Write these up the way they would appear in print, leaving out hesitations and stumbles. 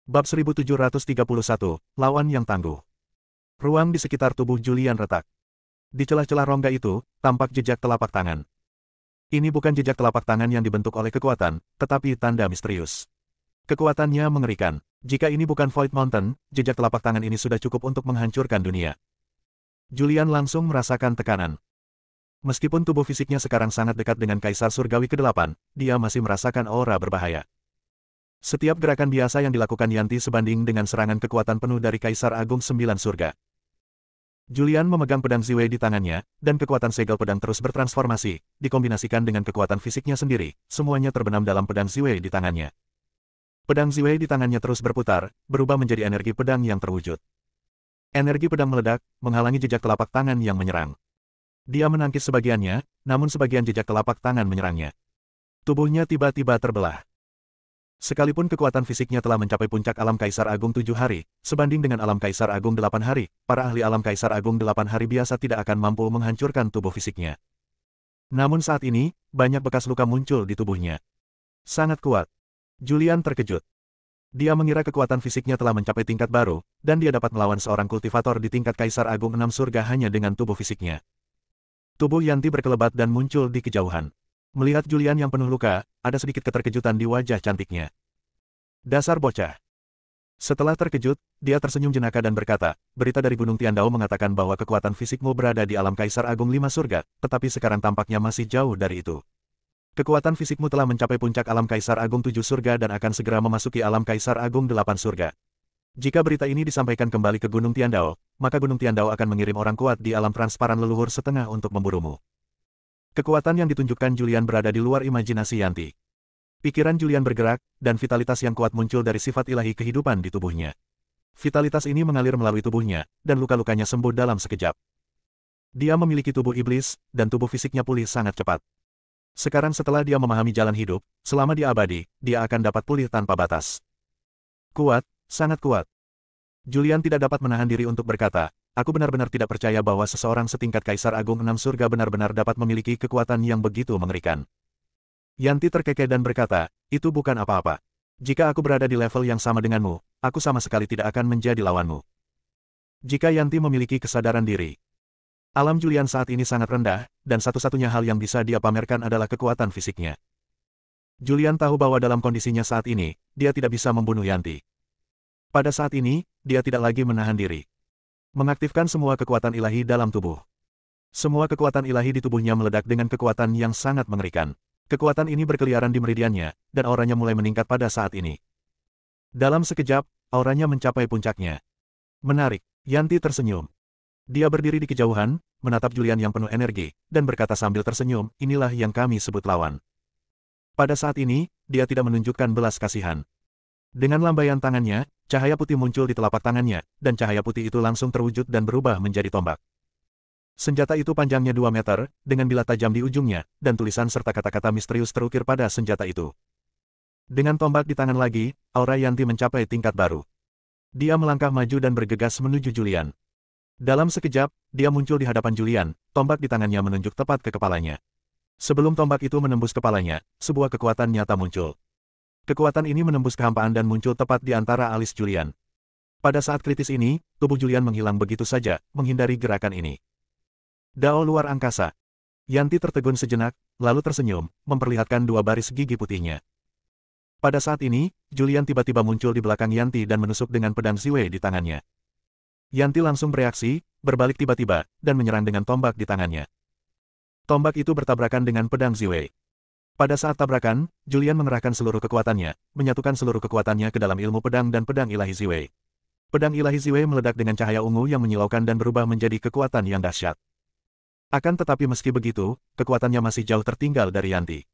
Bab 1731, Lawan yang Tangguh. Ruang di sekitar tubuh Julian retak. Di celah-celah rongga itu, tampak jejak telapak tangan. Ini bukan jejak telapak tangan yang dibentuk oleh kekuatan, tetapi tanda misterius. Kekuatannya mengerikan. Jika ini bukan Void Mountain, jejak telapak tangan ini sudah cukup untuk menghancurkan dunia. Julian langsung merasakan tekanan. Meskipun tubuh fisiknya sekarang sangat dekat dengan Kaisar Surgawi ke-8, dia masih merasakan aura berbahaya. Setiap gerakan biasa yang dilakukan Yanti sebanding dengan serangan kekuatan penuh dari Kaisar Agung 9 Surga. Julian memegang pedang Ziwei di tangannya, dan kekuatan segel pedang terus bertransformasi, dikombinasikan dengan kekuatan fisiknya sendiri, semuanya terbenam dalam pedang Ziwei di tangannya. Pedang Ziwei di tangannya terus berputar, berubah menjadi energi pedang yang terwujud. Energi pedang meledak, menghalangi jejak telapak tangan yang menyerang. Dia menangkis sebagiannya, namun sebagian jejak telapak tangan menyerangnya. Tubuhnya tiba-tiba terbelah. Sekalipun kekuatan fisiknya telah mencapai puncak alam Kaisar Agung 7 hari, sebanding dengan alam Kaisar Agung 8 hari, para ahli alam Kaisar Agung 8 hari biasa tidak akan mampu menghancurkan tubuh fisiknya. Namun saat ini, banyak bekas luka muncul di tubuhnya. Sangat kuat. Julian terkejut. Dia mengira kekuatan fisiknya telah mencapai tingkat baru, dan dia dapat melawan seorang kultivator di tingkat Kaisar Agung 6 surga hanya dengan tubuh fisiknya. Tubuh Yanti berkelebat dan muncul di kejauhan. Melihat Julian yang penuh luka, ada sedikit keterkejutan di wajah cantiknya. Dasar bocah. Setelah terkejut, dia tersenyum jenaka dan berkata, berita dari Gunung Tiandao mengatakan bahwa kekuatan fisikmu berada di alam Kaisar Agung 5 surga, tetapi sekarang tampaknya masih jauh dari itu. Kekuatan fisikmu telah mencapai puncak alam Kaisar Agung 7 surga dan akan segera memasuki alam Kaisar Agung 8 surga. Jika berita ini disampaikan kembali ke Gunung Tiandao, maka Gunung Tiandao akan mengirim orang kuat di alam transparan leluhur setengah untuk memburumu. Kekuatan yang ditunjukkan Julian berada di luar imajinasi Yanti. Pikiran Julian bergerak, dan vitalitas yang kuat muncul dari sifat ilahi kehidupan di tubuhnya. Vitalitas ini mengalir melalui tubuhnya, dan luka-lukanya sembuh dalam sekejap. Dia memiliki tubuh iblis, dan tubuh fisiknya pulih sangat cepat. Sekarang setelah dia memahami jalan hidup, selama dia abadi, dia akan dapat pulih tanpa batas. Kuat, sangat kuat. Julian tidak dapat menahan diri untuk berkata, aku benar-benar tidak percaya bahwa seseorang setingkat Kaisar Agung 6 surga benar-benar dapat memiliki kekuatan yang begitu mengerikan. Yanti terkekeh dan berkata, itu bukan apa-apa. Jika aku berada di level yang sama denganmu, aku sama sekali tidak akan menjadi lawanmu. Jika Yanti memiliki kesadaran diri. Alam Julian saat ini sangat rendah, dan satu-satunya hal yang bisa dia pamerkan adalah kekuatan fisiknya. Julian tahu bahwa dalam kondisinya saat ini, dia tidak bisa membunuh Yanti. Pada saat ini, dia tidak lagi menahan diri. Mengaktifkan semua kekuatan ilahi dalam tubuh. Semua kekuatan ilahi di tubuhnya meledak dengan kekuatan yang sangat mengerikan. Kekuatan ini berkeliaran di meridiannya, dan auranya mulai meningkat pada saat ini. Dalam sekejap, auranya mencapai puncaknya. Menarik, Yanti tersenyum. Dia berdiri di kejauhan, menatap Julian yang penuh energi, dan berkata sambil tersenyum, inilah yang kami sebut lawan. Pada saat ini, dia tidak menunjukkan belas kasihan. Dengan lambaian tangannya, cahaya putih muncul di telapak tangannya, dan cahaya putih itu langsung terwujud dan berubah menjadi tombak. Senjata itu panjangnya 2 meter, dengan bilah tajam di ujungnya, dan tulisan serta kata-kata misterius terukir pada senjata itu. Dengan tombak di tangan lagi, aura Yanti mencapai tingkat baru. Dia melangkah maju dan bergegas menuju Julian. Dalam sekejap, dia muncul di hadapan Julian, tombak di tangannya menunjuk tepat ke kepalanya. Sebelum tombak itu menembus kepalanya, sebuah kekuatan nyata muncul. Kekuatan ini menembus kehampaan dan muncul tepat di antara alis Julian. Pada saat kritis ini, tubuh Julian menghilang begitu saja, menghindari gerakan ini. Dao luar angkasa. Yanti tertegun sejenak, lalu tersenyum, memperlihatkan 2 baris gigi putihnya. Pada saat ini, Julian tiba-tiba muncul di belakang Yanti dan menusuk dengan pedang Ziwei di tangannya. Yanti langsung bereaksi, berbalik tiba-tiba, dan menyerang dengan tombak di tangannya. Tombak itu bertabrakan dengan pedang Ziwei. Pada saat tabrakan, Julian mengerahkan seluruh kekuatannya, menyatukan seluruh kekuatannya ke dalam ilmu pedang dan pedang ilahi Ziwei. Pedang ilahi Ziwei meledak dengan cahaya ungu yang menyilaukan dan berubah menjadi kekuatan yang dahsyat. Akan tetapi meski begitu, kekuatannya masih jauh tertinggal dari Yanti.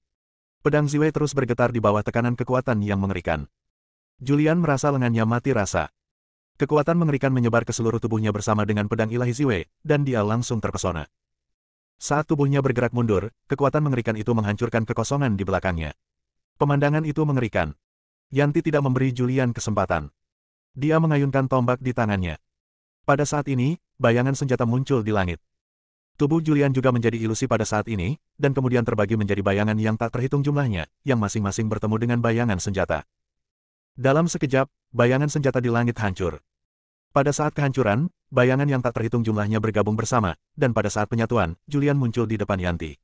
Pedang Ziwei terus bergetar di bawah tekanan kekuatan yang mengerikan. Julian merasa lengannya mati rasa. Kekuatan mengerikan menyebar ke seluruh tubuhnya bersama dengan pedang ilahi Ziwei, dan dia langsung terpesona. Saat tubuhnya bergerak mundur, kekuatan mengerikan itu menghancurkan kekosongan di belakangnya. Pemandangan itu mengerikan. Yanti tidak memberi Julian kesempatan. Dia mengayunkan tombak di tangannya. Pada saat ini, bayangan senjata muncul di langit. Tubuh Julian juga menjadi ilusi pada saat ini, dan kemudian terbagi menjadi bayangan yang tak terhitung jumlahnya, yang masing-masing bertemu dengan bayangan senjata. Dalam sekejap, bayangan senjata di langit hancur. Pada saat kehancuran, bayangan yang tak terhitung jumlahnya bergabung bersama, dan pada saat penyatuan, Julian muncul di depan Yanti.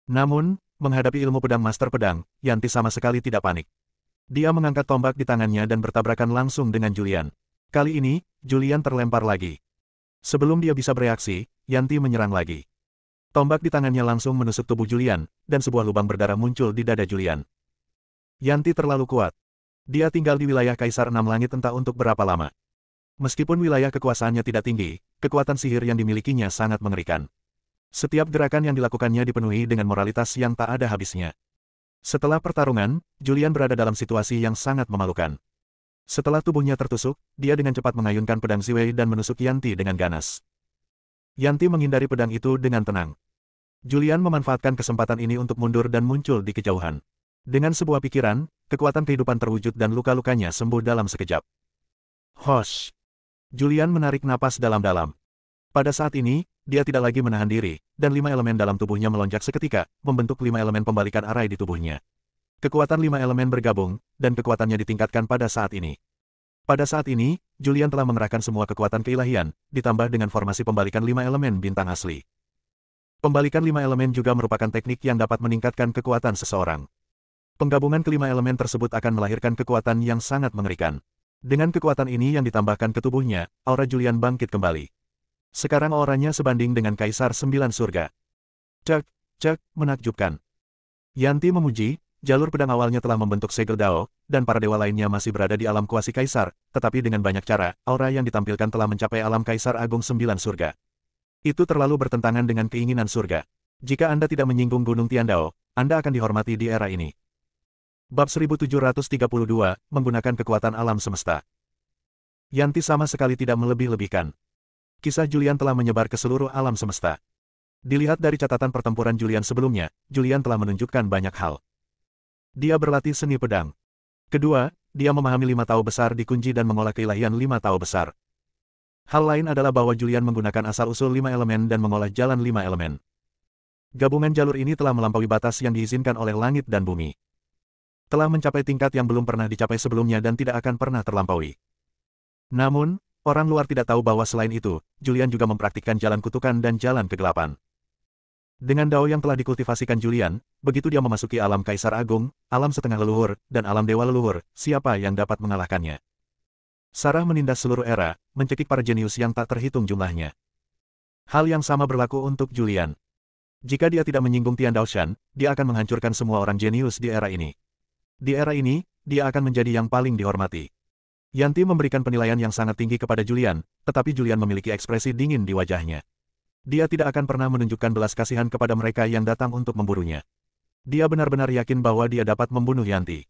Namun, menghadapi ilmu pedang Master Pedang, Yanti sama sekali tidak panik. Dia mengangkat tombak di tangannya dan bertabrakan langsung dengan Julian. Kali ini, Julian terlempar lagi. Sebelum dia bisa bereaksi, Yanti menyerang lagi. Tombak di tangannya langsung menusuk tubuh Julian, dan sebuah lubang berdarah muncul di dada Julian. Yanti terlalu kuat. Dia tinggal di wilayah Kaisar Enam Langit entah untuk berapa lama. Meskipun wilayah kekuasaannya tidak tinggi, kekuatan sihir yang dimilikinya sangat mengerikan. Setiap gerakan yang dilakukannya dipenuhi dengan moralitas yang tak ada habisnya. Setelah pertarungan, Julian berada dalam situasi yang sangat memalukan. Setelah tubuhnya tertusuk, dia dengan cepat mengayunkan pedang Ziwei dan menusuk Yanti dengan ganas. Yanti menghindari pedang itu dengan tenang. Julian memanfaatkan kesempatan ini untuk mundur dan muncul di kejauhan. Dengan sebuah pikiran, kekuatan kehidupan terwujud dan luka-lukanya sembuh dalam sekejap. Hosh! Julian menarik napas dalam-dalam. Pada saat ini, dia tidak lagi menahan diri, dan 5 elemen dalam tubuhnya melonjak seketika, membentuk 5 elemen pembalikan arai di tubuhnya. Kekuatan 5 elemen bergabung, dan kekuatannya ditingkatkan pada saat ini. Pada saat ini, Julian telah mengerahkan semua kekuatan keilahian, ditambah dengan formasi pembalikan 5 elemen bintang asli. Pembalikan 5 elemen juga merupakan teknik yang dapat meningkatkan kekuatan seseorang. Penggabungan kelima elemen tersebut akan melahirkan kekuatan yang sangat mengerikan. Dengan kekuatan ini yang ditambahkan ke tubuhnya, aura Julian bangkit kembali. Sekarang auranya sebanding dengan Kaisar Sembilan Surga. Cek, menakjubkan. Yanti memuji, jalur pedang awalnya telah membentuk segel Dao, dan para dewa lainnya masih berada di alam kuasi Kaisar, tetapi dengan banyak cara, aura yang ditampilkan telah mencapai alam Kaisar Agung Sembilan Surga. Itu terlalu bertentangan dengan keinginan surga. Jika Anda tidak menyinggung Gunung Tiandao, Anda akan dihormati di era ini. Bab 1732, menggunakan kekuatan alam semesta. Yanti sama sekali tidak melebih-lebihkan. Kisah Julian telah menyebar ke seluruh alam semesta. Dilihat dari catatan pertempuran Julian sebelumnya, Julian telah menunjukkan banyak hal. Dia berlatih seni pedang. Kedua, dia memahami 5 tahu besar dikunci dan mengolah keilahian 5 tahu besar. Hal lain adalah bahwa Julian menggunakan asal-usul 5 elemen dan mengolah jalan 5 elemen. Gabungan jalur ini telah melampaui batas yang diizinkan oleh langit dan bumi. Telah mencapai tingkat yang belum pernah dicapai sebelumnya dan tidak akan pernah terlampaui. Namun, orang luar tidak tahu bahwa selain itu, Julian juga mempraktikkan jalan kutukan dan jalan kegelapan. Dengan Dao yang telah dikultivasikan Julian, begitu dia memasuki alam Kaisar Agung, alam setengah leluhur, dan alam dewa leluhur, siapa yang dapat mengalahkannya? Sarah menindas seluruh era, mencekik para jenius yang tak terhitung jumlahnya. Hal yang sama berlaku untuk Julian. Jika dia tidak menyinggung Tian Daoshan, dia akan menghancurkan semua orang jenius di era ini. Di era ini, dia akan menjadi yang paling dihormati. Yanti memberikan penilaian yang sangat tinggi kepada Julian, tetapi Julian memiliki ekspresi dingin di wajahnya. Dia tidak akan pernah menunjukkan belas kasihan kepada mereka yang datang untuk memburunya. Dia benar-benar yakin bahwa dia dapat membunuh Yanti.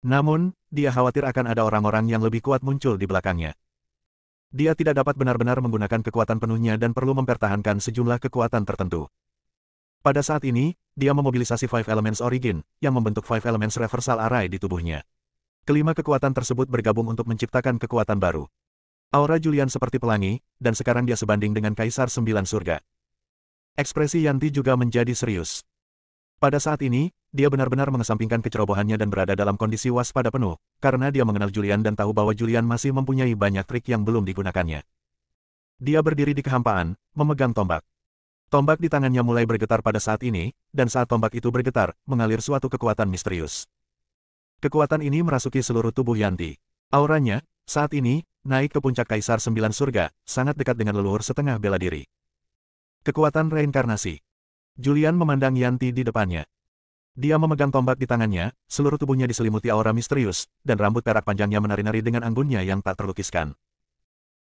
Namun, dia khawatir akan ada orang-orang yang lebih kuat muncul di belakangnya. Dia tidak dapat benar-benar menggunakan kekuatan penuhnya dan perlu mempertahankan sejumlah kekuatan tertentu. Pada saat ini, dia memobilisasi Five Elements Origin, yang membentuk Five Elements Reversal Array di tubuhnya. Kelima kekuatan tersebut bergabung untuk menciptakan kekuatan baru. Aura Julian seperti pelangi, dan sekarang dia sebanding dengan Kaisar Sembilan Surga. Ekspresi Yanti juga menjadi serius. Pada saat ini, dia benar-benar mengesampingkan kecerobohannya dan berada dalam kondisi waspada penuh, karena dia mengenal Julian dan tahu bahwa Julian masih mempunyai banyak trik yang belum digunakannya. Dia berdiri di kehampaan, memegang tombak. Tombak di tangannya mulai bergetar pada saat ini, dan saat tombak itu bergetar, mengalir suatu kekuatan misterius. Kekuatan ini merasuki seluruh tubuh Yanti. Auranya, saat ini, naik ke puncak Kaisar Sembilan Surga, sangat dekat dengan leluhur setengah bela diri. Kekuatan reinkarnasi. Julian memandang Yanti di depannya. Dia memegang tombak di tangannya, seluruh tubuhnya diselimuti aura misterius, dan rambut perak panjangnya menari-nari dengan anggunnya yang tak terlukiskan.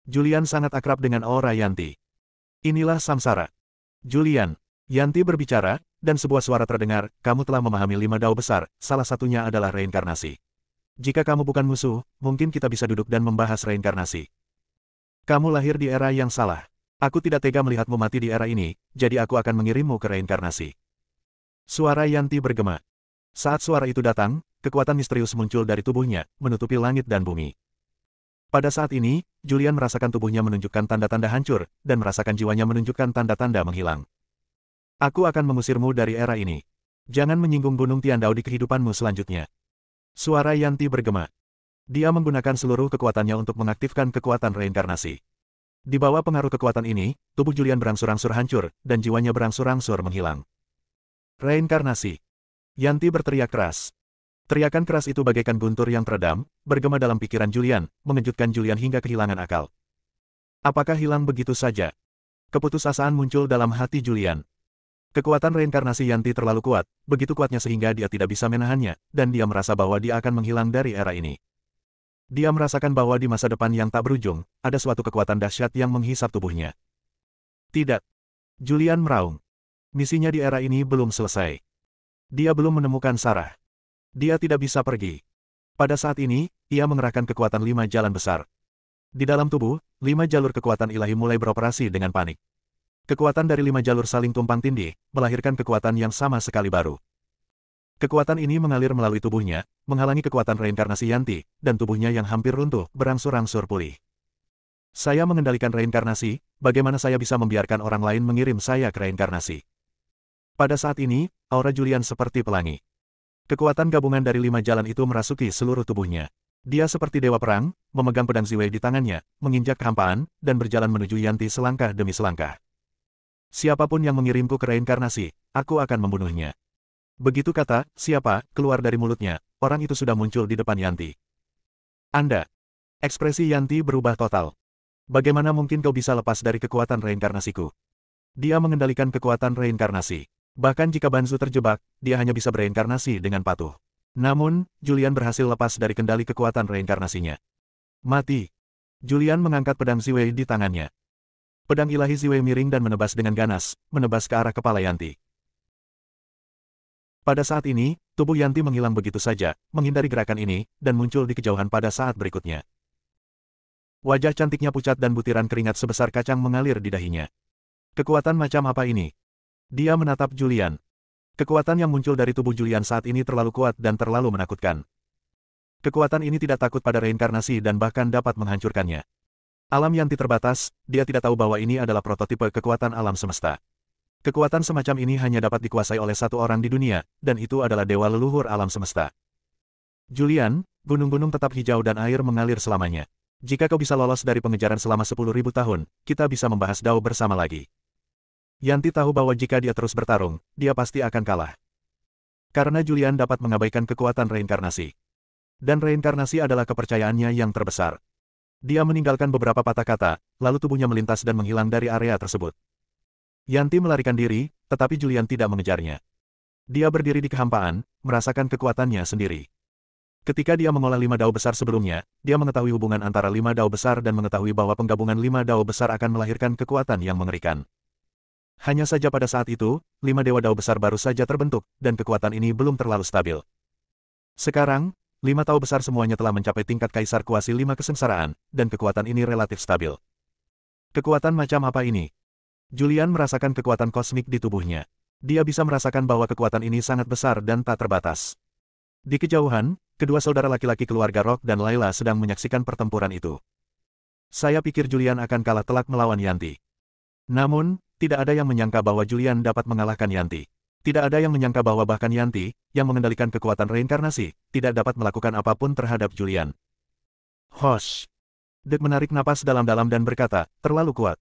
Julian sangat akrab dengan aura Yanti. Inilah samsara. Julian, Yanti berbicara, dan sebuah suara terdengar, kamu telah memahami 5 dao besar, salah satunya adalah reinkarnasi. Jika kamu bukan musuh, mungkin kita bisa duduk dan membahas reinkarnasi. Kamu lahir di era yang salah. Aku tidak tega melihatmu mati di era ini, jadi aku akan mengirimmu ke reinkarnasi. Suara Yanti bergema. Saat suara itu datang, kekuatan misterius muncul dari tubuhnya, menutupi langit dan bumi. Pada saat ini, Julian merasakan tubuhnya menunjukkan tanda-tanda hancur, dan merasakan jiwanya menunjukkan tanda-tanda menghilang. Aku akan mengusirmu dari era ini. Jangan menyinggung Gunung Tiandao di kehidupanmu selanjutnya. Suara Yanti bergema. Dia menggunakan seluruh kekuatannya untuk mengaktifkan kekuatan reinkarnasi. Di bawah pengaruh kekuatan ini, tubuh Julian berangsur-angsur hancur, dan jiwanya berangsur-angsur menghilang. Reinkarnasi. Yanti berteriak keras. Teriakan keras itu bagaikan guntur yang teredam, bergema dalam pikiran Julian, mengejutkan Julian hingga kehilangan akal. Apakah hilang begitu saja? Keputusasaan muncul dalam hati Julian. Kekuatan reinkarnasi Yanti terlalu kuat, begitu kuatnya sehingga dia tidak bisa menahannya, dan dia merasa bahwa dia akan menghilang dari era ini. Dia merasakan bahwa di masa depan yang tak berujung, ada suatu kekuatan dahsyat yang menghisap tubuhnya. Tidak. Julian meraung. Misinya di era ini belum selesai. Dia belum menemukan Sarah. Dia tidak bisa pergi. Pada saat ini, ia mengerahkan kekuatan 5 jalan besar. Di dalam tubuh, 5 jalur kekuatan ilahi mulai beroperasi dengan panik. Kekuatan dari 5 jalur saling tumpang tindih, melahirkan kekuatan yang sama sekali baru. Kekuatan ini mengalir melalui tubuhnya, menghalangi kekuatan reinkarnasi Yanti, dan tubuhnya yang hampir runtuh, berangsur-angsur pulih. Saya mengendalikan reinkarnasi, bagaimana saya bisa membiarkan orang lain mengirim saya ke reinkarnasi? Pada saat ini, aura Julian seperti pelangi. Kekuatan gabungan dari 5 jalan itu merasuki seluruh tubuhnya. Dia seperti dewa perang, memegang pedang Ziwei di tangannya, menginjak kehampaan, dan berjalan menuju Yanti selangkah demi selangkah. Siapapun yang mengirimku ke reinkarnasi, aku akan membunuhnya. Begitu kata, siapa, keluar dari mulutnya, orang itu sudah muncul di depan Yanti. Anda. Ekspresi Yanti berubah total. Bagaimana mungkin kau bisa lepas dari kekuatan reinkarnasiku? Dia mengendalikan kekuatan reinkarnasi. Bahkan jika Banzu terjebak, dia hanya bisa bereinkarnasi dengan patuh. Namun, Julian berhasil lepas dari kendali kekuatan reinkarnasinya. Mati. Julian mengangkat pedang Ziwei di tangannya. Pedang ilahi Ziwei miring dan menebas dengan ganas, menebas ke arah kepala Yanti. Pada saat ini, tubuh Yanti menghilang begitu saja, menghindari gerakan ini, dan muncul di kejauhan pada saat berikutnya. Wajah cantiknya pucat dan butiran keringat sebesar kacang mengalir di dahinya. Kekuatan macam apa ini? Dia menatap Julian. Kekuatan yang muncul dari tubuh Julian saat ini terlalu kuat dan terlalu menakutkan. Kekuatan ini tidak takut pada reinkarnasi dan bahkan dapat menghancurkannya. Alam Yanti terbatas, dia tidak tahu bahwa ini adalah prototipe kekuatan alam semesta. Kekuatan semacam ini hanya dapat dikuasai oleh satu orang di dunia, dan itu adalah dewa leluhur alam semesta. Julian, gunung-gunung tetap hijau dan air mengalir selamanya. Jika kau bisa lolos dari pengejaran selama 10.000 tahun, kita bisa membahas Dao bersama lagi. Yanti tahu bahwa jika dia terus bertarung, dia pasti akan kalah. Karena Julian dapat mengabaikan kekuatan reinkarnasi. Dan reinkarnasi adalah kepercayaannya yang terbesar. Dia meninggalkan beberapa patah kata, lalu tubuhnya melintas dan menghilang dari area tersebut. Yanti melarikan diri, tetapi Julian tidak mengejarnya. Dia berdiri di kehampaan, merasakan kekuatannya sendiri. Ketika dia mengolah 5 dao besar sebelumnya, dia mengetahui hubungan antara 5 dao besar dan mengetahui bahwa penggabungan 5 dao besar akan melahirkan kekuatan yang mengerikan. Hanya saja pada saat itu, 5 dewa dao besar baru saja terbentuk, dan kekuatan ini belum terlalu stabil. Sekarang, 5 dao besar semuanya telah mencapai tingkat kaisar kuasi 5 kesengsaraan, dan kekuatan ini relatif stabil. Kekuatan macam apa ini? Julian merasakan kekuatan kosmik di tubuhnya. Dia bisa merasakan bahwa kekuatan ini sangat besar dan tak terbatas. Di kejauhan, kedua saudara laki-laki keluarga Rock dan Layla sedang menyaksikan pertempuran itu. Saya pikir Julian akan kalah telak melawan Yanti. Namun, tidak ada yang menyangka bahwa Julian dapat mengalahkan Yanti. Tidak ada yang menyangka bahwa bahkan Yanti, yang mengendalikan kekuatan reinkarnasi, tidak dapat melakukan apapun terhadap Julian. Hosh! Dek menarik napas dalam-dalam dan berkata, terlalu kuat.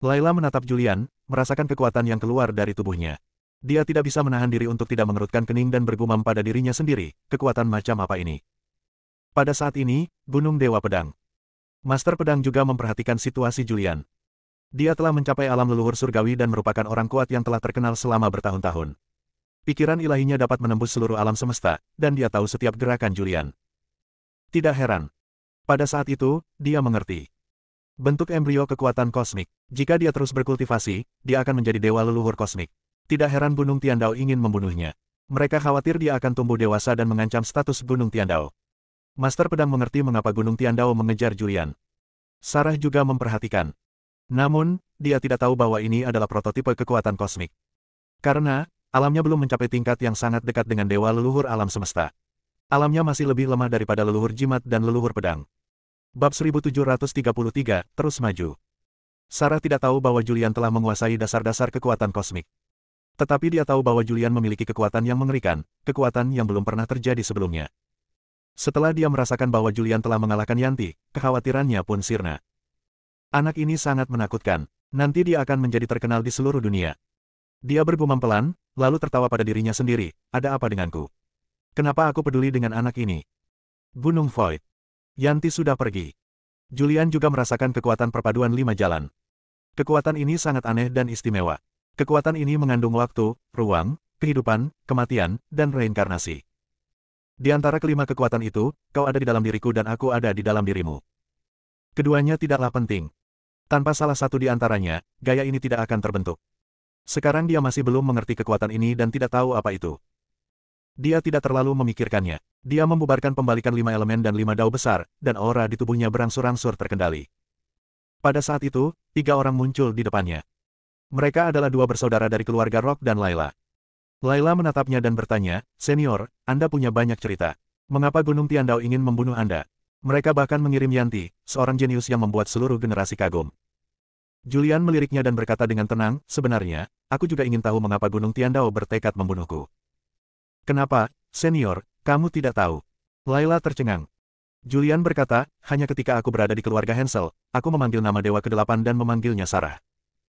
Layla menatap Julian, merasakan kekuatan yang keluar dari tubuhnya. Dia tidak bisa menahan diri untuk tidak mengerutkan kening dan bergumam pada dirinya sendiri, kekuatan macam apa ini? Pada saat ini, Gunung Dewa Pedang. Master Pedang juga memperhatikan situasi Julian. Dia telah mencapai alam leluhur surgawi dan merupakan orang kuat yang telah terkenal selama bertahun-tahun. Pikiran ilahinya dapat menembus seluruh alam semesta, dan dia tahu setiap gerakan Julian. Tidak heran. Pada saat itu, dia mengerti. Bentuk embrio kekuatan kosmik. Jika dia terus berkultivasi, dia akan menjadi dewa leluhur kosmik. Tidak heran Gunung Tiandao ingin membunuhnya. Mereka khawatir dia akan tumbuh dewasa dan mengancam status Gunung Tiandao. Master Pedang mengerti mengapa Gunung Tiandao mengejar Julian. Sarah juga memperhatikan. Namun, dia tidak tahu bahwa ini adalah prototipe kekuatan kosmik. Karena, alamnya belum mencapai tingkat yang sangat dekat dengan dewa leluhur alam semesta. Alamnya masih lebih lemah daripada leluhur jimat dan leluhur pedang. Bab 1733, terus maju. Sarah tidak tahu bahwa Julian telah menguasai dasar-dasar kekuatan kosmik. Tetapi dia tahu bahwa Julian memiliki kekuatan yang mengerikan, kekuatan yang belum pernah terjadi sebelumnya. Setelah dia merasakan bahwa Julian telah mengalahkan Yanti, kekhawatirannya pun sirna. Anak ini sangat menakutkan. Nanti dia akan menjadi terkenal di seluruh dunia. Dia bergumam pelan, lalu tertawa pada dirinya sendiri. Ada apa denganku? Kenapa aku peduli dengan anak ini? Gunung Void. Yanti sudah pergi. Julian juga merasakan kekuatan perpaduan 5 jalan. Kekuatan ini sangat aneh dan istimewa. Kekuatan ini mengandung waktu, ruang, kehidupan, kematian, dan reinkarnasi. Di antara kelima kekuatan itu, kau ada di dalam diriku dan aku ada di dalam dirimu. Keduanya tidaklah penting. Tanpa salah satu di antaranya, gaya ini tidak akan terbentuk. Sekarang dia masih belum mengerti kekuatan ini dan tidak tahu apa itu. Dia tidak terlalu memikirkannya. Dia membubarkan pembalikan 5 elemen dan 5 dao besar, dan aura di tubuhnya berangsur-angsur terkendali. Pada saat itu, 3 orang muncul di depannya. Mereka adalah 2 bersaudara dari keluarga Rock dan Layla. Layla menatapnya dan bertanya, "Senior, Anda punya banyak cerita. Mengapa Gunung Tiandao ingin membunuh Anda?" Mereka bahkan mengirim Yanti, seorang jenius yang membuat seluruh generasi kagum. Julian meliriknya dan berkata dengan tenang, "Sebenarnya, aku juga ingin tahu mengapa Gunung Tiandao bertekad membunuhku." "Kenapa, Senior, kamu tidak tahu?" Layla tercengang. Julian berkata, "Hanya ketika aku berada di keluarga Hansel, aku memanggil nama Dewa ke-8 dan memanggilnya Sarah.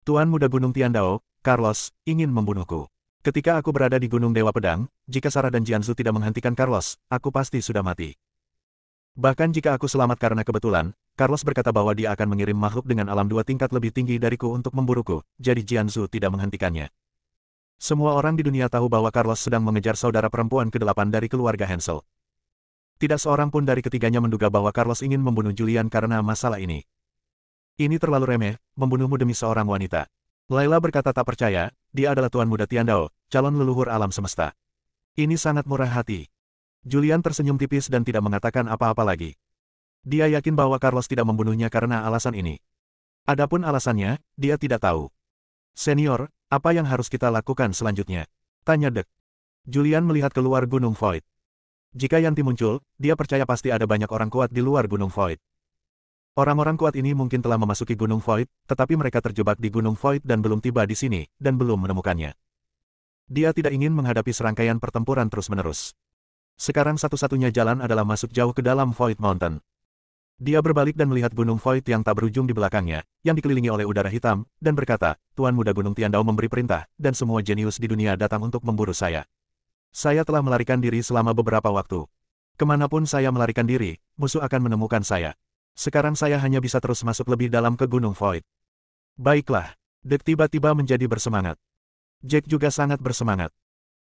Tuan Muda Gunung Tiandao, Carlos, ingin membunuhku. Ketika aku berada di Gunung Dewa Pedang, jika Sarah dan Jianzu tidak menghentikan Carlos, aku pasti sudah mati. Bahkan jika aku selamat karena kebetulan, Carlos berkata bahwa dia akan mengirim makhluk dengan alam 2 tingkat lebih tinggi dariku untuk memburuku, jadi Jianzu tidak menghentikannya. Semua orang di dunia tahu bahwa Carlos sedang mengejar saudara perempuan ke-8 dari keluarga Hansel. Tidak seorang pun dari ketiganya menduga bahwa Carlos ingin membunuh Julian karena masalah ini. Ini terlalu remeh, membunuhmu demi seorang wanita." Layla berkata tak percaya, dia adalah Tuan Muda Tiandao, calon leluhur alam semesta. Ini sangat murah hati. Julian tersenyum tipis dan tidak mengatakan apa-apa lagi. Dia yakin bahwa Carlos tidak membunuhnya karena alasan ini. Adapun alasannya, dia tidak tahu. "Senior, apa yang harus kita lakukan selanjutnya?" tanya Dek. Julian melihat keluar Gunung Void. Jika Yanti muncul, dia percaya pasti ada banyak orang kuat di luar Gunung Void. Orang-orang kuat ini mungkin telah memasuki Gunung Void, tetapi mereka terjebak di Gunung Void dan belum tiba di sini, dan belum menemukannya. Dia tidak ingin menghadapi serangkaian pertempuran terus-menerus. Sekarang satu-satunya jalan adalah masuk jauh ke dalam Void Mountain. Dia berbalik dan melihat Gunung Void yang tak berujung di belakangnya, yang dikelilingi oleh udara hitam, dan berkata, "Tuan Muda Gunung Tiandao memberi perintah, dan semua jenius di dunia datang untuk memburu saya. Saya telah melarikan diri selama beberapa waktu. Kemanapun saya melarikan diri, musuh akan menemukan saya. Sekarang saya hanya bisa terus masuk lebih dalam ke Gunung Void." "Baiklah." Dek tiba-tiba menjadi bersemangat. Jack juga sangat bersemangat.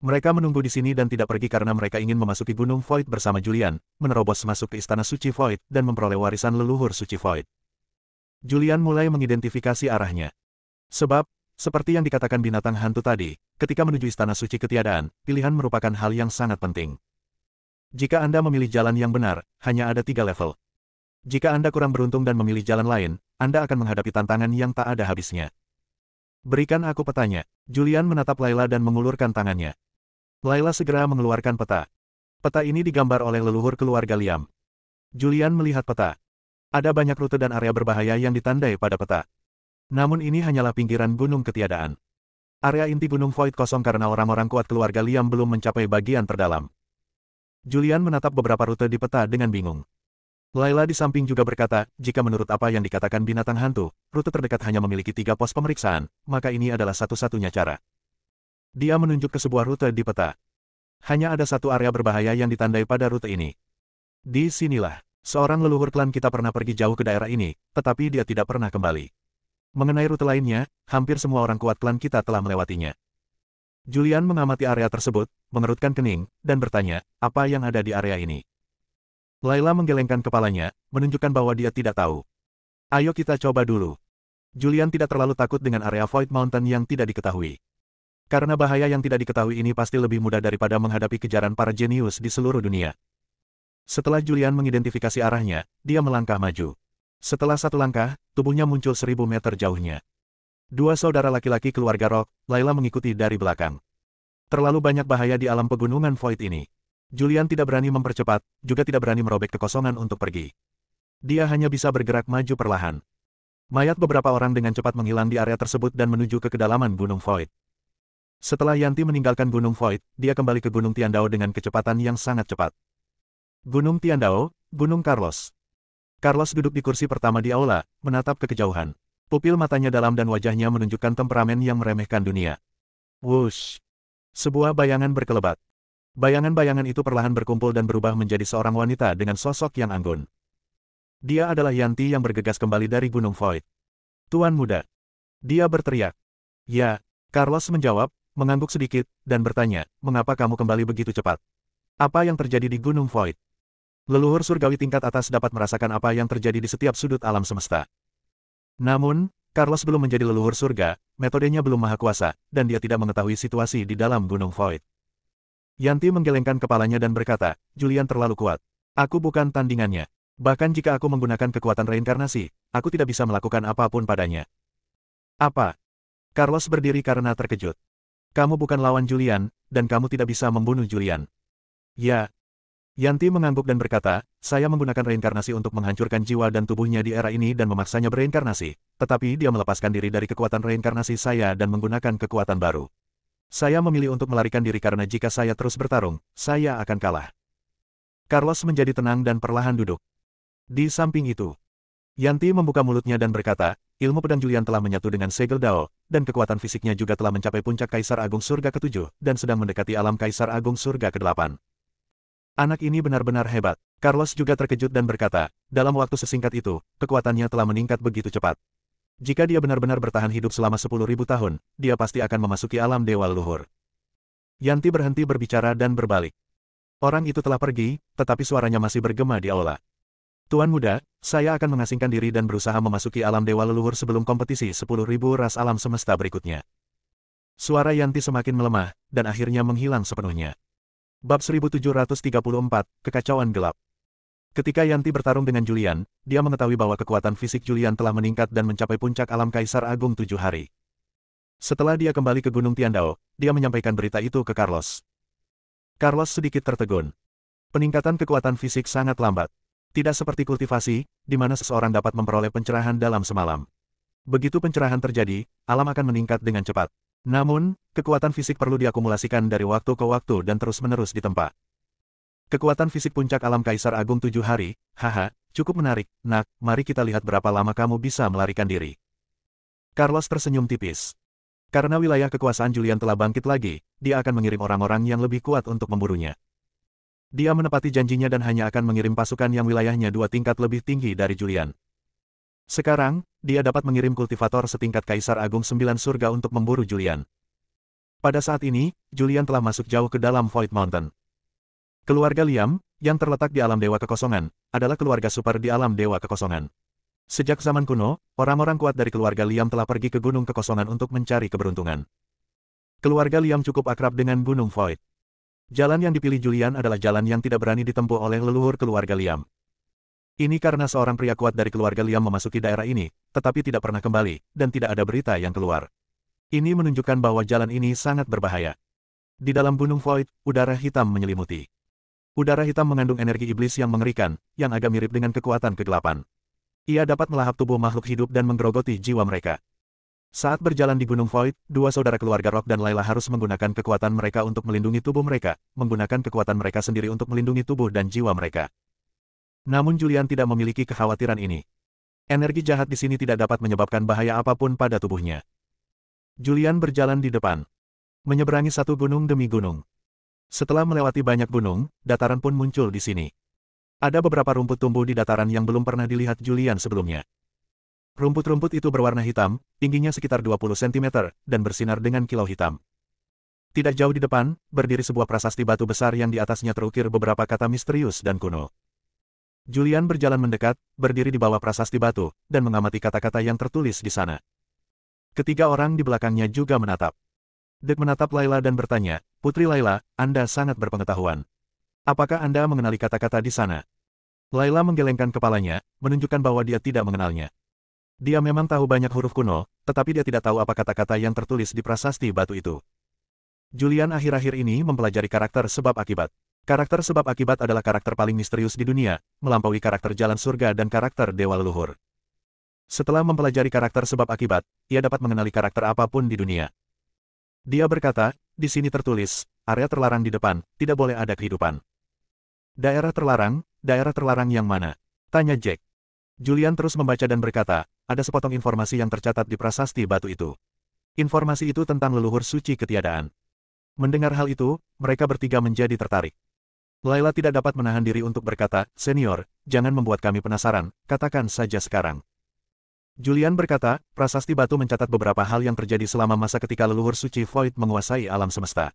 Mereka menunggu di sini dan tidak pergi karena mereka ingin memasuki Gunung Void bersama Julian, menerobos masuk ke Istana Suci Void, dan memperoleh warisan leluhur Suci Void. Julian mulai mengidentifikasi arahnya. Sebab, seperti yang dikatakan binatang hantu tadi, ketika menuju Istana Suci Ketiadaan, pilihan merupakan hal yang sangat penting. Jika Anda memilih jalan yang benar, hanya ada 3 level. Jika Anda kurang beruntung dan memilih jalan lain, Anda akan menghadapi tantangan yang tak ada habisnya. "Berikan aku petanya." Julian menatap Layla dan mengulurkan tangannya. Layla segera mengeluarkan peta. Peta ini digambar oleh leluhur keluarga Liam. Julian melihat peta. Ada banyak rute dan area berbahaya yang ditandai pada peta. Namun ini hanyalah pinggiran Gunung Ketiadaan. Area inti Gunung Void kosong karena orang-orang kuat keluarga Liam belum mencapai bagian terdalam. Julian menatap beberapa rute di peta dengan bingung. Layla di samping juga berkata, jika menurut apa yang dikatakan binatang hantu, rute terdekat hanya memiliki 3 pos pemeriksaan, maka ini adalah satu-satunya cara. Dia menunjuk ke sebuah rute di peta. Hanya ada satu area berbahaya yang ditandai pada rute ini. Di sinilah, seorang leluhur klan kita pernah pergi jauh ke daerah ini, tetapi dia tidak pernah kembali. Mengenai rute lainnya, hampir semua orang kuat klan kita telah melewatinya. Julian mengamati area tersebut, mengerutkan kening, dan bertanya, apa yang ada di area ini? Layla menggelengkan kepalanya, menunjukkan bahwa dia tidak tahu. "Ayo kita coba dulu." Julian tidak terlalu takut dengan area Void Mountain yang tidak diketahui. Karena bahaya yang tidak diketahui ini pasti lebih mudah daripada menghadapi kejaran para jenius di seluruh dunia. Setelah Julian mengidentifikasi arahnya, dia melangkah maju. Setelah 1 langkah, tubuhnya muncul 1000 meter jauhnya. 2 saudara laki-laki keluarga Rock, Layla mengikuti dari belakang. Terlalu banyak bahaya di alam pegunungan Void ini. Julian tidak berani mempercepat, juga tidak berani merobek kekosongan untuk pergi. Dia hanya bisa bergerak maju perlahan. Mayat beberapa orang dengan cepat menghilang di area tersebut dan menuju ke kedalaman Gunung Void. Setelah Yanti meninggalkan Gunung Void, dia kembali ke Gunung Tiandao dengan kecepatan yang sangat cepat. Gunung Tiandao, Gunung Carlos. Carlos duduk di kursi pertama di aula, menatap ke kejauhan. Pupil matanya dalam dan wajahnya menunjukkan temperamen yang meremehkan dunia. Wush! Sebuah bayangan berkelebat. Bayangan-bayangan itu perlahan berkumpul dan berubah menjadi seorang wanita dengan sosok yang anggun. Dia adalah Yanti yang bergegas kembali dari Gunung Void. Tuan muda. Dia berteriak. Ya, Carlos menjawab, mengangguk sedikit, dan bertanya, mengapa kamu kembali begitu cepat? Apa yang terjadi di Gunung Void? Leluhur surgawi tingkat atas dapat merasakan apa yang terjadi di setiap sudut alam semesta. Namun, Carlos belum menjadi leluhur surga, metodenya belum maha kuasa, dan dia tidak mengetahui situasi di dalam Gunung Void. Yanti menggelengkan kepalanya dan berkata, Julian terlalu kuat. Aku bukan tandingannya. Bahkan jika aku menggunakan kekuatan reinkarnasi, aku tidak bisa melakukan apapun padanya. Apa? Carlos berdiri karena terkejut. Kamu bukan lawan Julian, dan kamu tidak bisa membunuh Julian. Ya. Yanti mengangguk dan berkata, saya menggunakan reinkarnasi untuk menghancurkan jiwa dan tubuhnya di era ini dan memaksanya bereinkarnasi, tetapi dia melepaskan diri dari kekuatan reinkarnasi saya dan menggunakan kekuatan baru. Saya memilih untuk melarikan diri karena jika saya terus bertarung, saya akan kalah. Carlos menjadi tenang dan perlahan duduk. Di samping itu, Yanti membuka mulutnya dan berkata, ilmu pedang Julian telah menyatu dengan segel Dao, dan kekuatan fisiknya juga telah mencapai puncak Kaisar Agung Surga ke-7, dan sedang mendekati alam Kaisar Agung Surga ke-8. Anak ini benar-benar hebat. Carlos juga terkejut dan berkata, dalam waktu sesingkat itu, kekuatannya telah meningkat begitu cepat. Jika dia benar-benar bertahan hidup selama 10.000 tahun, dia pasti akan memasuki alam Dewa Leluhur. Yanti berhenti berbicara dan berbalik. Orang itu telah pergi, tetapi suaranya masih bergema di aula. Tuan muda, saya akan mengasingkan diri dan berusaha memasuki alam Dewa Leluhur sebelum kompetisi 10.000 ras alam semesta berikutnya. Suara Yanti semakin melemah, dan akhirnya menghilang sepenuhnya. Bab 1734, Kekacauan Gelap. Ketika Yanti bertarung dengan Julian, dia mengetahui bahwa kekuatan fisik Julian telah meningkat dan mencapai puncak alam Kaisar Agung 7 hari. Setelah dia kembali ke Gunung Tiandao, dia menyampaikan berita itu ke Carlos. Carlos sedikit tertegun. Peningkatan kekuatan fisik sangat lambat. Tidak seperti kultivasi, di mana seseorang dapat memperoleh pencerahan dalam semalam. Begitu pencerahan terjadi, alam akan meningkat dengan cepat. Namun, kekuatan fisik perlu diakumulasikan dari waktu ke waktu dan terus-menerus ditempa. Kekuatan fisik puncak alam Kaisar Agung 7 hari, haha, cukup menarik, nak, mari kita lihat berapa lama kamu bisa melarikan diri. Carlos tersenyum tipis. Karena wilayah kekuasaan Julian telah bangkit lagi, dia akan mengirim orang-orang yang lebih kuat untuk memburunya. Dia menepati janjinya dan hanya akan mengirim pasukan yang wilayahnya 2 tingkat lebih tinggi dari Julian. Sekarang, dia dapat mengirim kultivator setingkat Kaisar Agung 9 surga untuk memburu Julian. Pada saat ini, Julian telah masuk jauh ke dalam Void Mountain. Keluarga Liam, yang terletak di alam Dewa Kekosongan, adalah keluarga super di alam Dewa Kekosongan. Sejak zaman kuno, orang-orang kuat dari keluarga Liam telah pergi ke Gunung Kekosongan untuk mencari keberuntungan. Keluarga Liam cukup akrab dengan Gunung Void. Jalan yang dipilih Julian adalah jalan yang tidak berani ditempuh oleh leluhur keluarga Liam. Ini karena seorang pria kuat dari keluarga Liam memasuki daerah ini, tetapi tidak pernah kembali, dan tidak ada berita yang keluar. Ini menunjukkan bahwa jalan ini sangat berbahaya. Di dalam Gunung Void, udara hitam menyelimuti. Udara hitam mengandung energi iblis yang mengerikan, yang agak mirip dengan kekuatan kegelapan. Ia dapat melahap tubuh makhluk hidup dan menggerogoti jiwa mereka. Saat berjalan di Gunung Void, 2 saudara keluarga Rock dan Layla harus menggunakan kekuatan mereka untuk melindungi tubuh mereka, menggunakan kekuatan mereka sendiri untuk melindungi tubuh dan jiwa mereka. Namun Julian tidak memiliki kekhawatiran ini. Energi jahat di sini tidak dapat menyebabkan bahaya apapun pada tubuhnya. Julian berjalan di depan, menyeberangi satu gunung demi gunung. Setelah melewati banyak gunung, dataran pun muncul di sini. Ada beberapa rumput tumbuh di dataran yang belum pernah dilihat Julian sebelumnya. Rumput-rumput itu berwarna hitam, tingginya sekitar 20 cm, dan bersinar dengan kilau hitam. Tidak jauh di depan, berdiri sebuah prasasti batu besar yang di atasnya terukir beberapa kata misterius dan kuno. Julian berjalan mendekat, berdiri di bawah prasasti batu, dan mengamati kata-kata yang tertulis di sana. Ketiga orang di belakangnya juga menatap. Dek menatap Layla dan bertanya, Putri Layla, Anda sangat berpengetahuan. Apakah Anda mengenali kata-kata di sana? Layla menggelengkan kepalanya, menunjukkan bahwa dia tidak mengenalnya. Dia memang tahu banyak huruf kuno, tetapi dia tidak tahu apa kata-kata yang tertulis di prasasti batu itu. Julian akhir-akhir ini mempelajari karakter sebab akibat. Karakter sebab akibat adalah karakter paling misterius di dunia, melampaui karakter jalan surga dan karakter dewa leluhur. Setelah mempelajari karakter sebab akibat, ia dapat mengenali karakter apapun di dunia. Dia berkata, di sini tertulis, area terlarang di depan, tidak boleh ada kehidupan. Daerah terlarang yang mana? Tanya Jack. Julian terus membaca dan berkata, ada sepotong informasi yang tercatat di prasasti batu itu. Informasi itu tentang leluhur suci ketiadaan. Mendengar hal itu, mereka bertiga menjadi tertarik. Layla tidak dapat menahan diri untuk berkata, "Senior, jangan membuat kami penasaran, katakan saja sekarang." Julian berkata, prasasti batu mencatat beberapa hal yang terjadi selama masa ketika leluhur suci Void menguasai alam semesta.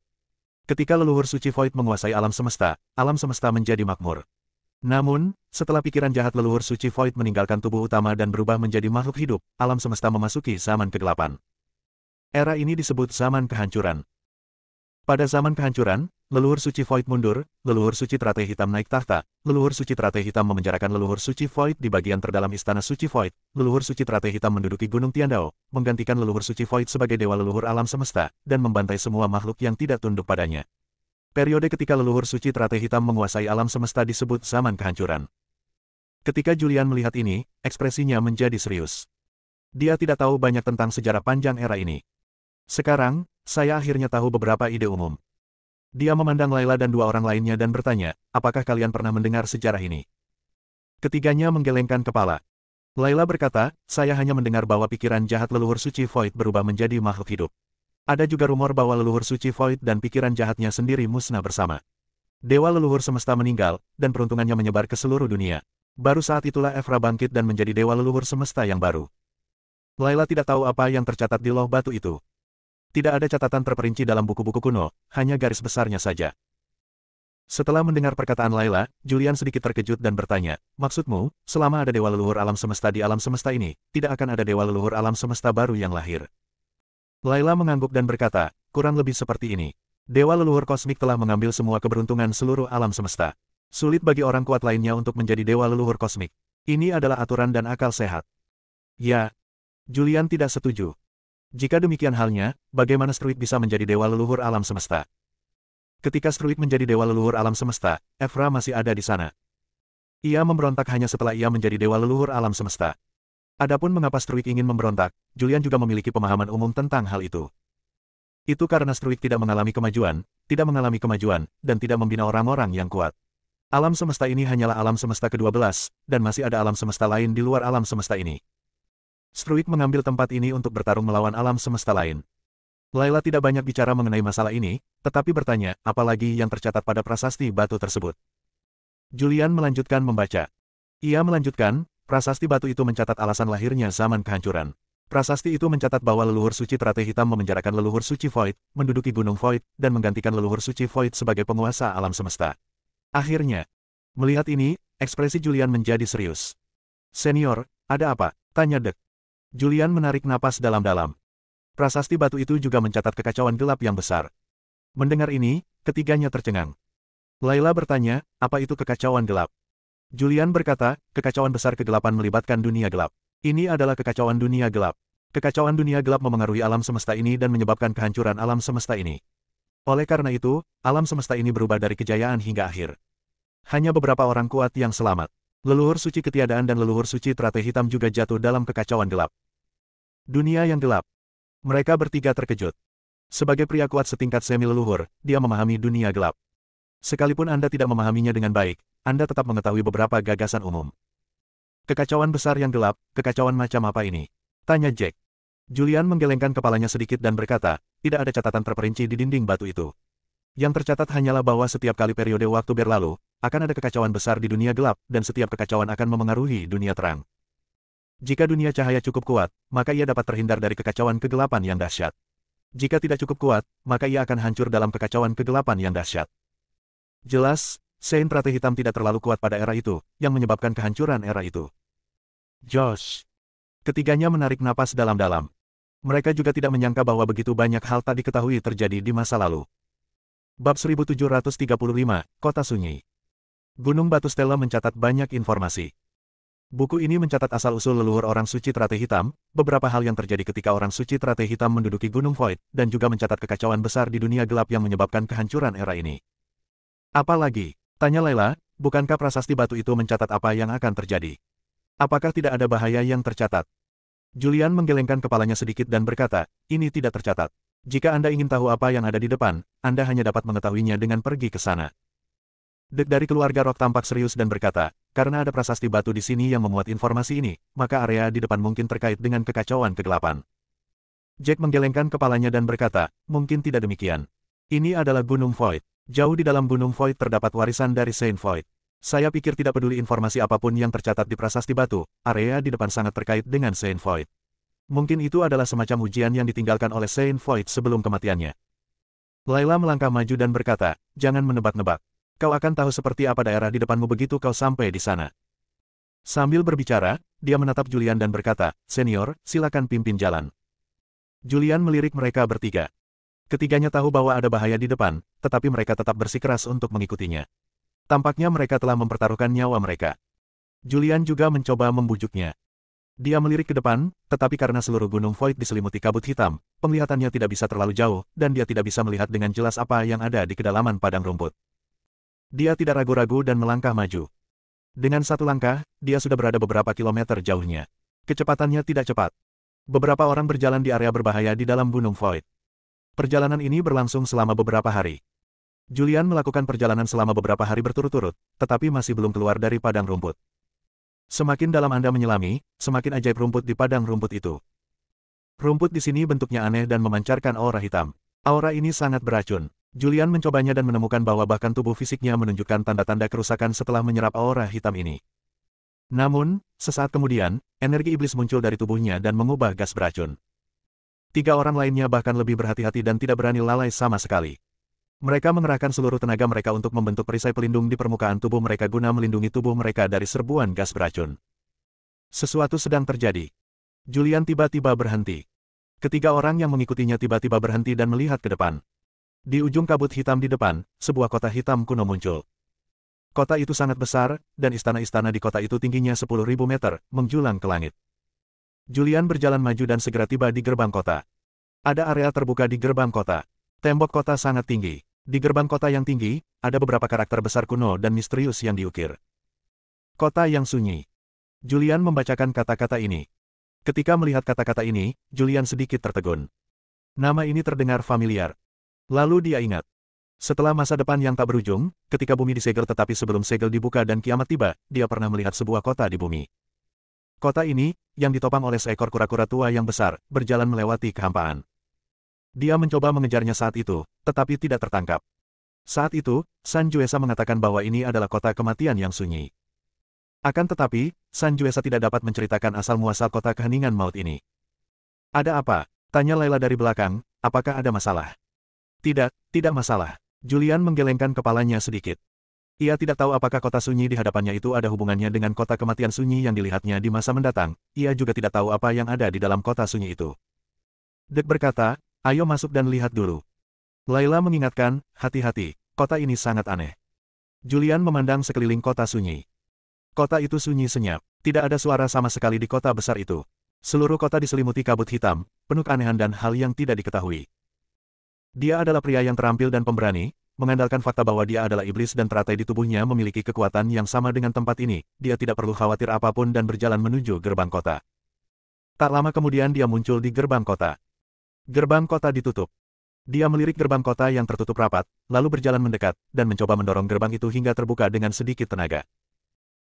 Ketika leluhur suci Void menguasai alam semesta menjadi makmur. Namun, setelah pikiran jahat leluhur suci Void meninggalkan tubuh utama dan berubah menjadi makhluk hidup, alam semesta memasuki zaman kegelapan. Era ini disebut zaman kehancuran. Pada zaman kehancuran, leluhur suci Void mundur, leluhur suci teratai hitam naik tahta, leluhur suci teratai hitam memenjarakan leluhur suci Void di bagian terdalam istana suci Void, leluhur suci teratai hitam menduduki gunung Tiandao, menggantikan leluhur suci Void sebagai dewa leluhur alam semesta, dan membantai semua makhluk yang tidak tunduk padanya. Periode ketika leluhur suci teratai hitam menguasai alam semesta disebut zaman kehancuran. Ketika Julian melihat ini, ekspresinya menjadi serius. Dia tidak tahu banyak tentang sejarah panjang era ini. Sekarang, saya akhirnya tahu beberapa ide umum. Dia memandang Layla dan dua orang lainnya dan bertanya, apakah kalian pernah mendengar sejarah ini? Ketiganya menggelengkan kepala. Layla berkata, saya hanya mendengar bahwa pikiran jahat leluhur suci Void berubah menjadi makhluk hidup. Ada juga rumor bahwa leluhur suci Void dan pikiran jahatnya sendiri musnah bersama. Dewa leluhur semesta meninggal, dan peruntungannya menyebar ke seluruh dunia. Baru saat itulah Evra bangkit dan menjadi dewa leluhur semesta yang baru. Layla tidak tahu apa yang tercatat di loh batu itu. Tidak ada catatan terperinci dalam buku-buku kuno, hanya garis besarnya saja. Setelah mendengar perkataan Layla, Julian sedikit terkejut dan bertanya, maksudmu, selama ada dewa leluhur alam semesta di alam semesta ini, tidak akan ada dewa leluhur alam semesta baru yang lahir? Layla mengangguk dan berkata, kurang lebih seperti ini. Dewa leluhur kosmik telah mengambil semua keberuntungan seluruh alam semesta. Sulit bagi orang kuat lainnya untuk menjadi dewa leluhur kosmik. Ini adalah aturan dan akal sehat. Ya, Julian tidak setuju. Jika demikian halnya, bagaimana Struik bisa menjadi dewa leluhur alam semesta? Ketika Struik menjadi dewa leluhur alam semesta, Evra masih ada di sana. Ia memberontak hanya setelah ia menjadi dewa leluhur alam semesta. Adapun mengapa Struik ingin memberontak, Julian juga memiliki pemahaman umum tentang hal itu. Itu karena Struik tidak mengalami kemajuan, dan tidak membina orang-orang yang kuat. Alam semesta ini hanyalah alam semesta ke-12, dan masih ada alam semesta lain di luar alam semesta ini. Struik mengambil tempat ini untuk bertarung melawan alam semesta lain. Layla tidak banyak bicara mengenai masalah ini, tetapi bertanya, apalagi yang tercatat pada prasasti batu tersebut. Julian melanjutkan membaca. Ia melanjutkan, prasasti batu itu mencatat alasan lahirnya zaman kehancuran. Prasasti itu mencatat bahwa leluhur suci teratai hitam memenjarakan leluhur suci Void, menduduki gunung Void, dan menggantikan leluhur suci Void sebagai penguasa alam semesta. Akhirnya, melihat ini, ekspresi Julian menjadi serius. Senior, ada apa? Tanya Dek. Julian menarik napas dalam-dalam. Prasasti batu itu juga mencatat kekacauan gelap yang besar. Mendengar ini, ketiganya tercengang. Layla bertanya, apa itu kekacauan gelap? Julian berkata, kekacauan besar kegelapan melibatkan dunia gelap. Ini adalah kekacauan dunia gelap. Kekacauan dunia gelap memengaruhi alam semesta ini dan menyebabkan kehancuran alam semesta ini. Oleh karena itu, alam semesta ini berubah dari kejayaan hingga akhir. Hanya beberapa orang kuat yang selamat. Leluhur suci ketiadaan dan leluhur suci teratai hitam juga jatuh dalam kekacauan gelap. Dunia yang gelap. Mereka bertiga terkejut. Sebagai pria kuat setingkat semi-leluhur, dia memahami dunia gelap. Sekalipun Anda tidak memahaminya dengan baik, Anda tetap mengetahui beberapa gagasan umum. Kekacauan besar yang gelap, kekacauan macam apa ini? Tanya Jack. Julian menggelengkan kepalanya sedikit dan berkata, tidak ada catatan terperinci di dinding batu itu. Yang tercatat hanyalah bahwa setiap kali periode waktu berlalu, akan ada kekacauan besar di dunia gelap, dan setiap kekacauan akan memengaruhi dunia terang. Jika dunia cahaya cukup kuat, maka ia dapat terhindar dari kekacauan kegelapan yang dahsyat. Jika tidak cukup kuat, maka ia akan hancur dalam kekacauan kegelapan yang dahsyat. Jelas, Sein Teratai Hitam tidak terlalu kuat pada era itu, yang menyebabkan kehancuran era itu. Josh. Ketiganya menarik napas dalam-dalam. Mereka juga tidak menyangka bahwa begitu banyak hal tak diketahui terjadi di masa lalu. Bab 1735, Kota Sunyi. Gunung Batu Stella mencatat banyak informasi. Buku ini mencatat asal-usul leluhur orang suci teratai hitam, beberapa hal yang terjadi ketika orang suci teratai hitam menduduki Gunung Void, dan juga mencatat kekacauan besar di dunia gelap yang menyebabkan kehancuran era ini. Apa lagi? Tanya Layla, bukankah prasasti batu itu mencatat apa yang akan terjadi? Apakah tidak ada bahaya yang tercatat? Julian menggelengkan kepalanya sedikit dan berkata, ini tidak tercatat. Jika Anda ingin tahu apa yang ada di depan, Anda hanya dapat mengetahuinya dengan pergi ke sana. Dek dari keluarga Rock tampak serius dan berkata, karena ada prasasti batu di sini yang memuat informasi ini, maka area di depan mungkin terkait dengan kekacauan kegelapan. Jack menggelengkan kepalanya dan berkata, mungkin tidak demikian. Ini adalah Gunung Void. Jauh di dalam Gunung Void terdapat warisan dari Saint Void. Saya pikir tidak peduli informasi apapun yang tercatat di prasasti batu, area di depan sangat terkait dengan Saint Void. Mungkin itu adalah semacam ujian yang ditinggalkan oleh Saint Void sebelum kematiannya. Layla melangkah maju dan berkata, jangan menebak-nebak. Kau akan tahu seperti apa daerah di depanmu begitu kau sampai di sana. Sambil berbicara, dia menatap Julian dan berkata, Senior, silakan pimpin jalan. Julian melirik mereka bertiga. Ketiganya tahu bahwa ada bahaya di depan, tetapi mereka tetap bersikeras untuk mengikutinya. Tampaknya mereka telah mempertaruhkan nyawa mereka. Julian juga mencoba membujuknya. Dia melirik ke depan, tetapi karena seluruh Gunung Void diselimuti kabut hitam, penglihatannya tidak bisa terlalu jauh, dan dia tidak bisa melihat dengan jelas apa yang ada di kedalaman padang rumput. Dia tidak ragu-ragu dan melangkah maju. Dengan satu langkah, dia sudah berada beberapa kilometer jauhnya. Kecepatannya tidak cepat. Beberapa orang berjalan di area berbahaya di dalam Gunung Void. Perjalanan ini berlangsung selama beberapa hari. Julian melakukan perjalanan selama beberapa hari berturut-turut, tetapi masih belum keluar dari padang rumput. Semakin dalam Anda menyelami, semakin ajaib rumput di padang rumput itu. Rumput di sini bentuknya aneh dan memancarkan aura hitam. Aura ini sangat beracun. Julian mencobanya dan menemukan bahwa bahkan tubuh fisiknya menunjukkan tanda-tanda kerusakan setelah menyerap aura hitam ini. Namun, sesaat kemudian, energi iblis muncul dari tubuhnya dan mengubah gas beracun. 3 orang lainnya bahkan lebih berhati-hati dan tidak berani lalai sama sekali. Mereka mengerahkan seluruh tenaga mereka untuk membentuk perisai pelindung di permukaan tubuh mereka guna melindungi tubuh mereka dari serbuan gas beracun. Sesuatu sedang terjadi. Julian tiba-tiba berhenti. Ketiga orang yang mengikutinya tiba-tiba berhenti dan melihat ke depan. Di ujung kabut hitam di depan, sebuah kota hitam kuno muncul. Kota itu sangat besar, dan istana-istana di kota itu tingginya 10.000 meter, menjulang ke langit. Julian berjalan maju dan segera tiba di gerbang kota. Ada area terbuka di gerbang kota. Tembok kota sangat tinggi. Di gerbang kota yang tinggi, ada beberapa karakter besar kuno dan misterius yang diukir. Kota yang sunyi. Julian membacakan kata-kata ini. Ketika melihat kata-kata ini, Julian sedikit tertegun. Nama ini terdengar familiar. Lalu dia ingat. Setelah masa depan yang tak berujung, ketika bumi disegel tetapi sebelum segel dibuka dan kiamat tiba, dia pernah melihat sebuah kota di bumi. Kota ini, yang ditopang oleh seekor kura-kura tua yang besar, berjalan melewati kehampaan. Dia mencoba mengejarnya saat itu, tetapi tidak tertangkap. Saat itu, Sanjuesa mengatakan bahwa ini adalah kota kematian yang sunyi. Akan tetapi, Sanjuesa tidak dapat menceritakan asal-muasal kota keheningan maut ini. Ada apa? Tanya Layla dari belakang, apakah ada masalah? Tidak masalah. Julian menggelengkan kepalanya sedikit. Ia tidak tahu apakah kota sunyi di hadapannya itu ada hubungannya dengan kota kematian sunyi yang dilihatnya di masa mendatang. Ia juga tidak tahu apa yang ada di dalam kota sunyi itu. Dek berkata, ayo masuk dan lihat dulu. Layla mengingatkan, hati-hati, kota ini sangat aneh. Julian memandang sekeliling kota sunyi. Kota itu sunyi senyap. Tidak ada suara sama sekali di kota besar itu. Seluruh kota diselimuti kabut hitam, penuh keanehan dan hal yang tidak diketahui. Dia adalah pria yang terampil dan pemberani, mengandalkan fakta bahwa dia adalah iblis dan teratai di tubuhnya memiliki kekuatan yang sama dengan tempat ini, dia tidak perlu khawatir apapun dan berjalan menuju gerbang kota. Tak lama kemudian dia muncul di gerbang kota. Gerbang kota ditutup. Dia melirik gerbang kota yang tertutup rapat, lalu berjalan mendekat, dan mencoba mendorong gerbang itu hingga terbuka dengan sedikit tenaga.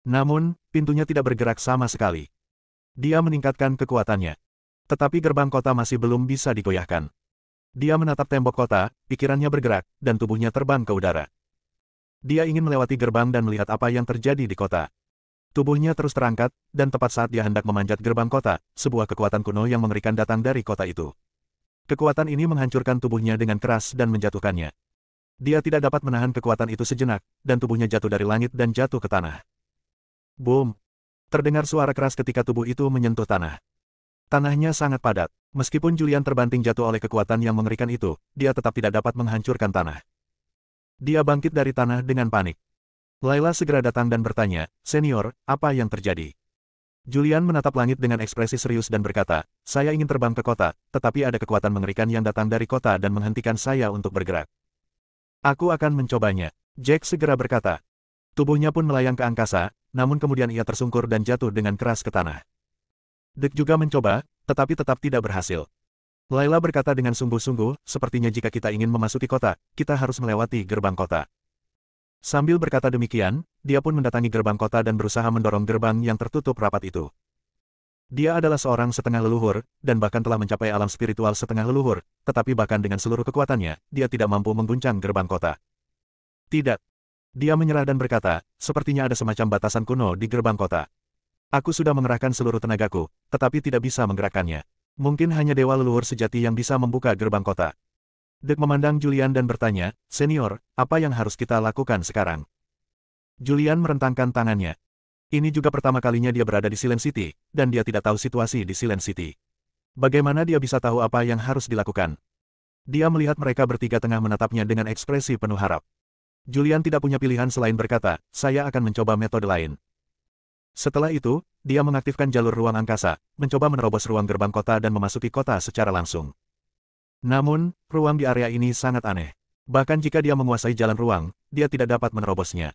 Namun, pintunya tidak bergerak sama sekali. Dia meningkatkan kekuatannya. Tetapi gerbang kota masih belum bisa digoyahkan. Dia menatap tembok kota, pikirannya bergerak, dan tubuhnya terbang ke udara. Dia ingin melewati gerbang dan melihat apa yang terjadi di kota. Tubuhnya terus terangkat, dan tepat saat dia hendak memanjat gerbang kota, sebuah kekuatan kuno yang mengerikan datang dari kota itu. Kekuatan ini menghancurkan tubuhnya dengan keras dan menjatuhkannya. Dia tidak dapat menahan kekuatan itu sejenak, dan tubuhnya jatuh dari langit dan jatuh ke tanah. Boom! Terdengar suara keras ketika tubuh itu menyentuh tanah. Tanahnya sangat padat. Meskipun Julian terbanting jatuh oleh kekuatan yang mengerikan itu, dia tetap tidak dapat menghancurkan tanah. Dia bangkit dari tanah dengan panik. Layla segera datang dan bertanya, Senior, apa yang terjadi? Julian menatap langit dengan ekspresi serius dan berkata, saya ingin terbang ke kota, tetapi ada kekuatan mengerikan yang datang dari kota dan menghentikan saya untuk bergerak. Aku akan mencobanya. Jack segera berkata. Tubuhnya pun melayang ke angkasa, namun kemudian ia tersungkur dan jatuh dengan keras ke tanah. Dek juga mencoba, tetapi tetap tidak berhasil. Layla berkata dengan sungguh-sungguh, sepertinya jika kita ingin memasuki kota, kita harus melewati gerbang kota. Sambil berkata demikian, dia pun mendatangi gerbang kota dan berusaha mendorong gerbang yang tertutup rapat itu. Dia adalah seorang setengah leluhur, dan bahkan telah mencapai alam spiritual setengah leluhur, tetapi bahkan dengan seluruh kekuatannya, dia tidak mampu mengguncang gerbang kota. Tidak. Dia menyerah dan berkata, sepertinya ada semacam batasan kuno di gerbang kota. Aku sudah mengerahkan seluruh tenagaku, tetapi tidak bisa menggerakkannya. Mungkin hanya dewa leluhur sejati yang bisa membuka gerbang kota. Dek memandang Julian dan bertanya, Senior, apa yang harus kita lakukan sekarang? Julian merentangkan tangannya. Ini juga pertama kalinya dia berada di Silent City, dan dia tidak tahu situasi di Silent City. Bagaimana dia bisa tahu apa yang harus dilakukan? Dia melihat mereka bertiga tengah menatapnya dengan ekspresi penuh harap. Julian tidak punya pilihan selain berkata, saya akan mencoba metode lain. Setelah itu, dia mengaktifkan jalur ruang angkasa, mencoba menerobos ruang gerbang kota dan memasuki kota secara langsung. Namun, ruang di area ini sangat aneh. Bahkan jika dia menguasai jalan ruang, dia tidak dapat menerobosnya.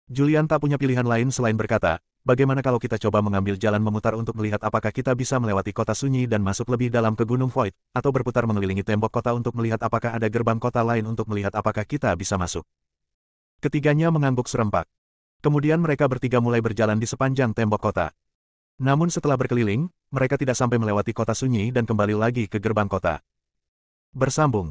Julian tak punya pilihan lain selain berkata, bagaimana kalau kita coba mengambil jalan memutar untuk melihat apakah kita bisa melewati kota sunyi dan masuk lebih dalam ke Gunung Void, atau berputar mengelilingi tembok kota untuk melihat apakah ada gerbang kota lain untuk melihat apakah kita bisa masuk. Ketiganya mengangguk serempak. Kemudian mereka bertiga mulai berjalan di sepanjang tembok kota. Namun setelah berkeliling, mereka tidak sampai melewati kota sunyi dan kembali lagi ke gerbang kota. Bersambung.